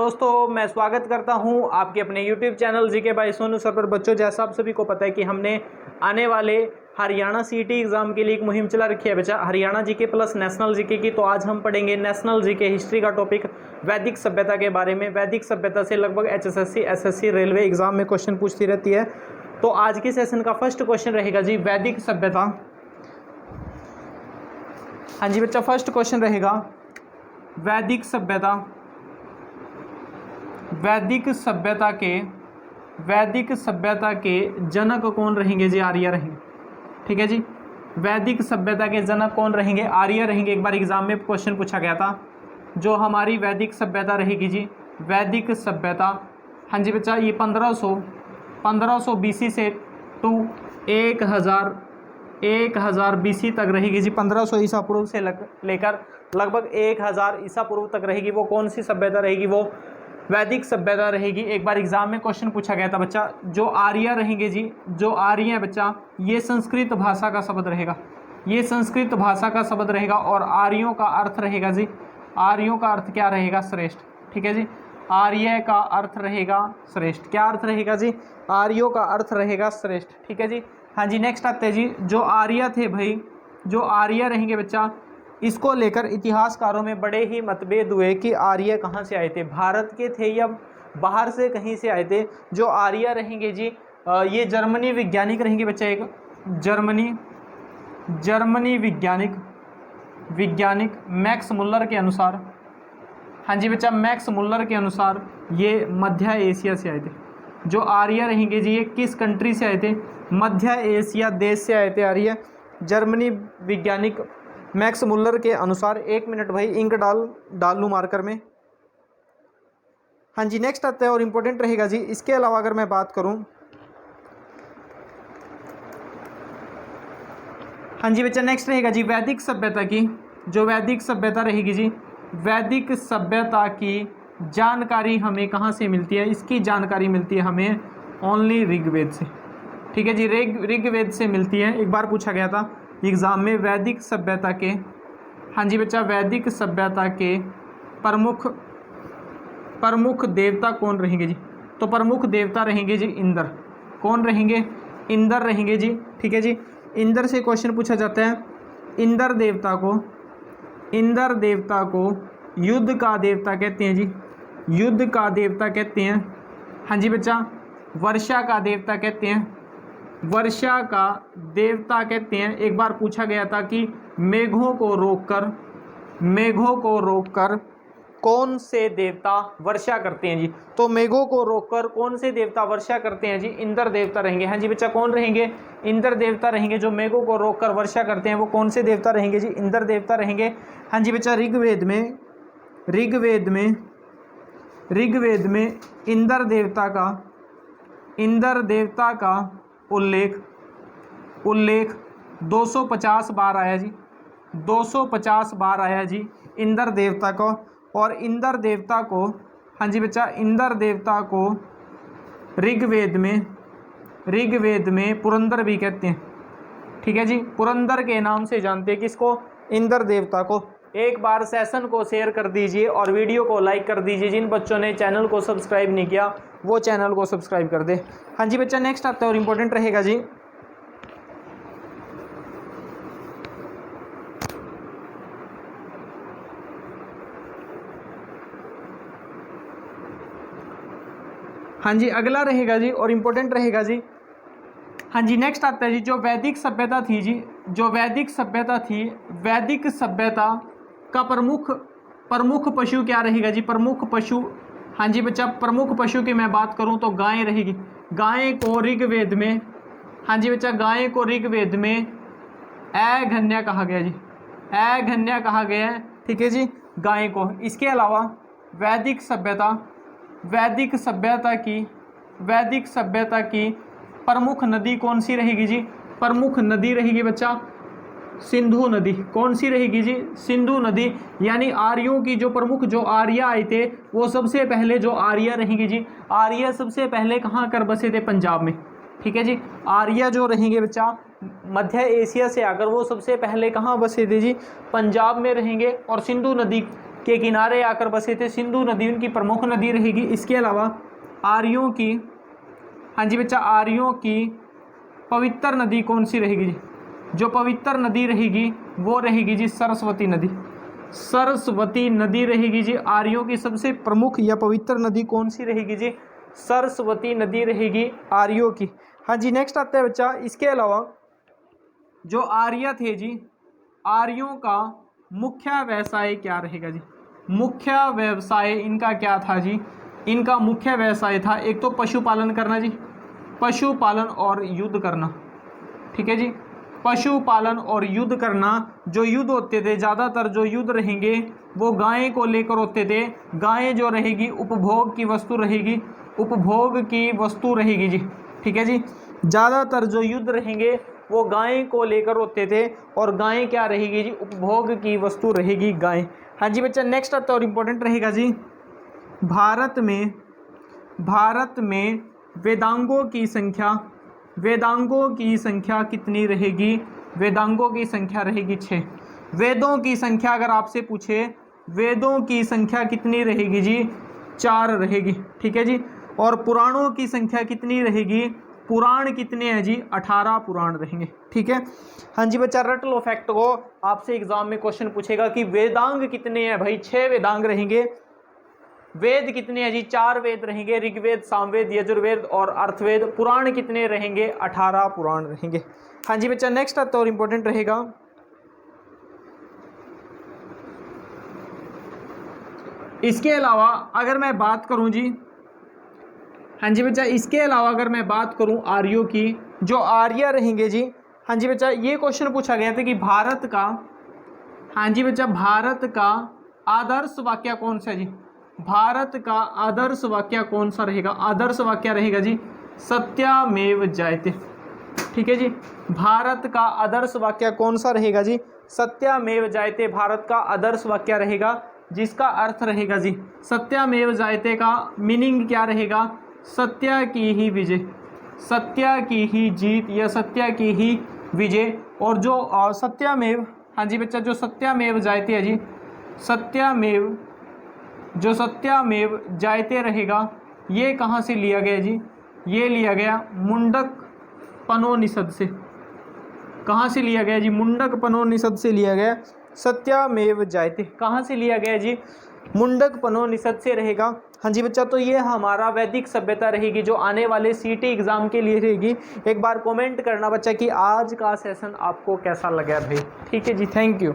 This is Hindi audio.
दोस्तों, मैं स्वागत करता हूं आपके अपने YouTube channel GK by Sonu sir पर। बच्चों, जैसा आप सभी को पता है कि हमने आने वाले हरियाणा सीटी एग्जाम के लिए एक मुहिम चला रखी है बच्चा, Haryana GK plus national GK की। तो आज हम पढ़ेंगे नेशनल जीके हिस्ट्री का टॉपिक वैदिक सभ्यता के बारे में। वैदिक सभ्यता से लगभग HSSC SSC रेलवे एग्जाम में क्वेश्चन पूछती रहती है। तो आज के सेशन का फर्स्ट क्वेश्चन रहेगा जी वैदिक सभ्यता। हाँ जी बच्चा, फर्स्ट क्वेश्चन रहेगा वैदिक सभ्यता। वैदिक सभ्यता के जनक कौन रहेंगे जी? आर्य रहेंगे। ठीक है जी, वैदिक सभ्यता के जनक कौन रहेंगे? आर्य रहेंगे। एक बार एग्जाम में क्वेश्चन पूछा गया था। जो हमारी वैदिक सभ्यता रहेगी जी, वैदिक सभ्यता, हाँ जी बच्चा, ये 1500 BC से टू 1000 BC तक रहेगी जी। 1500 ईसा पूर्व से लेकर लगभग 1000 ईसा पूर्व तक रहेगी। वो कौन सी सभ्यता रहेगी? वो वैदिक सभ्यता रहेगी। एक बार एग्जाम में क्वेश्चन पूछा गया था बच्चा। जो आर्य रहेंगे जी, जो आर्य है बच्चा, ये संस्कृत भाषा का शब्द रहेगा। ये संस्कृत भाषा का शब्द रहेगा। और आर्यों का अर्थ रहेगा जी, आर्यों का अर्थ क्या रहेगा? श्रेष्ठ। ठीक है जी, आर्य का अर्थ रहेगा श्रेष्ठ। क्या अर्थ रहेगा जी? आर्यों का अर्थ रहेगा श्रेष्ठ। ठीक है जी। हाँ जी, नेक्स्ट आते हैं जी, जो आर्य थे भाई, जो आर्य रहेंगे बच्चा, इसको लेकर इतिहासकारों में बड़े ही मतभेद हुए कि आर्य कहाँ से आए थे, भारत के थे या बाहर से कहीं से आए थे। जो आर्य रहेंगे जी, ये जर्मनी वैज्ञानिक रहेंगे बच्चा। एक जर्मनी वैज्ञानिक मैक्स मुल्लर के अनुसार, हाँ जी बच्चा, मैक्स मुल्लर के अनुसार ये मध्य एशिया से आए थे। जो आर्य रहेंगे जी, ये किस कंट्री से आए थे? मध्य एशिया देश से आए थे आर्य। जर्मनी वैज्ञानिक मैक्स मुल्लर के अनुसार। 1 मिनट भाई, इंक डाल लूँ मार्कर में। हाँ जी, नेक्स्ट आता है और इम्पोर्टेंट रहेगा जी। इसके अलावा अगर मैं बात करूँ, हाँ जी बच्चा, नेक्स्ट रहेगा जी वैदिक सभ्यता की। जो वैदिक सभ्यता रहेगी जी, वैदिक सभ्यता की जानकारी हमें कहाँ से मिलती है? इसकी जानकारी मिलती है हमें ओनली ऋग्वेद से। ठीक है जी, ऋग्वेद से मिलती है। एक बार पूछा गया था एग्जाम में वैदिक सभ्यता के, हाँ जी बच्चा, वैदिक सभ्यता के प्रमुख देवता कौन रहेंगे जी? तो प्रमुख देवता रहेंगे जी इंद्र। कौन रहेंगे? इंद्र रहेंगे जी। ठीक है जी, इंद्र से क्वेश्चन पूछा जाता है। इंद्र देवता को युद्ध का देवता कहते हैं जी, युद्ध का देवता कहते हैं। हाँ जी बच्चा, वर्षा का देवता कहते हैं, वर्षा का देवता कहते हैं। एक बार पूछा गया था कि मेघों को रोककर कौन से देवता वर्षा करते हैं जी? तो मेघों को रोककर कौन से देवता वर्षा करते हैं जी? इंद्र देवता रहेंगे। हाँ जी बच्चा, कौन रहेंगे? इंद्र देवता रहेंगे। जो मेघों को रोककर वर्षा करते हैं वो कौन से देवता रहेंगे जी? इंद्र देवता रहेंगे। हाँ जी बच्चा, ऋग्वेद में इंद्र देवता का उल्लेख 250 बार आया जी। 250 बार आया जी इंद्र देवता को। और इंद्र देवता को, हाँ जी बच्चा, इंद्र देवता को ऋग्वेद में पुरंदर भी कहते हैं। ठीक है जी, पुरंदर के नाम से जानते हैं किसको? इंद्र देवता को। एक बार सेशन को शेयर कर दीजिए और वीडियो को लाइक कर दीजिए। जिन बच्चों ने चैनल को सब्सक्राइब नहीं किया वो चैनल को सब्सक्राइब कर दे। हाँ जी बच्चा, नेक्स्ट आता है और इम्पोर्टेंट रहेगा जी, हाँ जी अगला रहेगा जी और इम्पोर्टेंट रहेगा जी। हाँ जी, नेक्स्ट आता है जी, जो वैदिक सभ्यता थी जी, जो वैदिक सभ्यता थी, वैदिक सभ्यता का प्रमुख पशु क्या रहेगा जी? प्रमुख पशु, हाँ जी बच्चा, प्रमुख पशु की मैं बात करूं तो गाय रहेगी। गाय को ऋग्वेद में, हाँ जी बच्चा, गाय को ऋग्वेद में ऐघन्या कहा गया जी, ऐघन्या कहा गया है। ठीक है जी, गाय को। इसके अलावा वैदिक सभ्यता की प्रमुख नदी कौन सी रहेगी जी? प्रमुख नदी रहेगी बच्चा सिंधु नदी। कौन सी रहेगी जी? सिंधु नदी। यानी आर्यों की जो प्रमुख, जो आर्य आए थे वो सबसे पहले जो आर्य रहेंगे जी, आर्य सबसे पहले कहाँ कर बसे थे? पंजाब में। ठीक है जी, आर्य जो रहेंगे बच्चा मध्य एशिया से आकर वो सबसे पहले कहाँ बसे थे जी? पंजाब में रहेंगे। और सिंधु नदी के किनारे आकर बसे थे। सिंधु नदी उनकी प्रमुख नदी रहेगी। इसके अलावा आर्यों की, हाँ जी बच्चा, आर्यों की पवित्र नदी कौन सी रहेगी जी? जो पवित्र नदी रहेगी वो रहेगी जी सरस्वती नदी। सरस्वती नदी रहेगी जी आर्यों की सबसे प्रमुख या पवित्र नदी कौन सी रहेगी जी? सरस्वती नदी रहेगी आर्यों की। हाँ जी, नेक्स्ट आता है बच्चा, इसके अलावा जो आर्य थे जी, आर्यों का मुख्य व्यवसाय क्या रहेगा जी? मुख्य व्यवसाय इनका क्या था जी? इनका मुख्य व्यवसाय था एक तो पशुपालन करना जी, पशुपालन और युद्ध करना। ठीक है जी, पशुपालन और युद्ध करना। जो युद्ध होते थे, ज़्यादातर जो युद्ध रहेंगे वो गाय को लेकर होते थे। गाय जो रहेगी उपभोग की वस्तु रहेगी, उपभोग की वस्तु रहेगी जी। ठीक है जी, ज़्यादातर जो युद्ध रहेंगे वो गाय को लेकर होते थे और गाय क्या रहेगी जी? उपभोग की वस्तु रहेगी गाय। हाँ जी बच्चा, नेक्स्ट आता और इम्पोर्टेंट रहेगा जी, भारत में वेदांगों की संख्या, वेदांगों की संख्या कितनी रहेगी? वेदांगों की संख्या रहेगी 6। वेदों की संख्या अगर आपसे पूछे, वेदों की संख्या कितनी रहेगी जी? 4 रहेगी। ठीक है जी, और पुराणों की संख्या कितनी रहेगी? पुराण कितने हैं जी? 18 पुराण रहेंगे। ठीक है, हाँ जी बच्चा, रट लो फैक्ट को। आपसे एग्जाम में क्वेश्चन पूछेगा कि वेदांग कितने हैं भाई? 6 वेदांग रहेंगे। वेद कितने हैं जी? 4 वेद रहेंगे, ऋग्वेद, सामवेद, यजुर्वेद और अर्थवेद। पुराण कितने रहेंगे? 18 पुराण रहेंगे। हाँ जी बच्चा, नेक्स्ट आता और इम्पोर्टेंट रहेगा, इसके अलावा अगर मैं बात करूं जी, हाँ जी बच्चा, इसके अलावा अगर मैं बात करूं आर्यों की, जो आर्य रहेंगे जी, हाँ जी बच्चा, ये क्वेश्चन पूछा गया था कि भारत का, हाँ जी बच्चा, भारत का आदर्श वाक्य कौन सा जी? भारत का आदर्श वाक्य कौन सा रहेगा? आदर्श वाक्य रहेगा जी सत्यमेव जयते। ठीक है जी, भारत का आदर्श वाक्य कौन सा रहेगा जी? सत्यमेव जयते भारत का आदर्श वाक्य रहेगा, जिसका अर्थ रहेगा जी, सत्यमेव जयते का मीनिंग क्या रहेगा? सत्य की ही विजय, सत्य की ही जीत या सत्य की ही विजय। और जो सत्यमेव, हाँ जी बच्चा, जो सत्यमेव जयते है जी, सत्यमेव, जो सत्यमेव जयते रहेगा, ये कहाँ से लिया गया जी? ये लिया गया मुंडक पनोनिषद से। कहाँ से लिया गया जी? मुंडक पनोनिषद से लिया गया सत्यमेव जयते। कहाँ से लिया गया जी? मुंडक पनोनिषद से रहेगा। हाँ जी बच्चा, तो ये हमारा वैदिक सभ्यता रहेगी जो आने वाले सीटी एग्जाम के लिए रहेगी। एक बार कमेंट करना बच्चा कि आज का सेशन आपको कैसा लगा भाई। ठीक है जी, थैंक यू।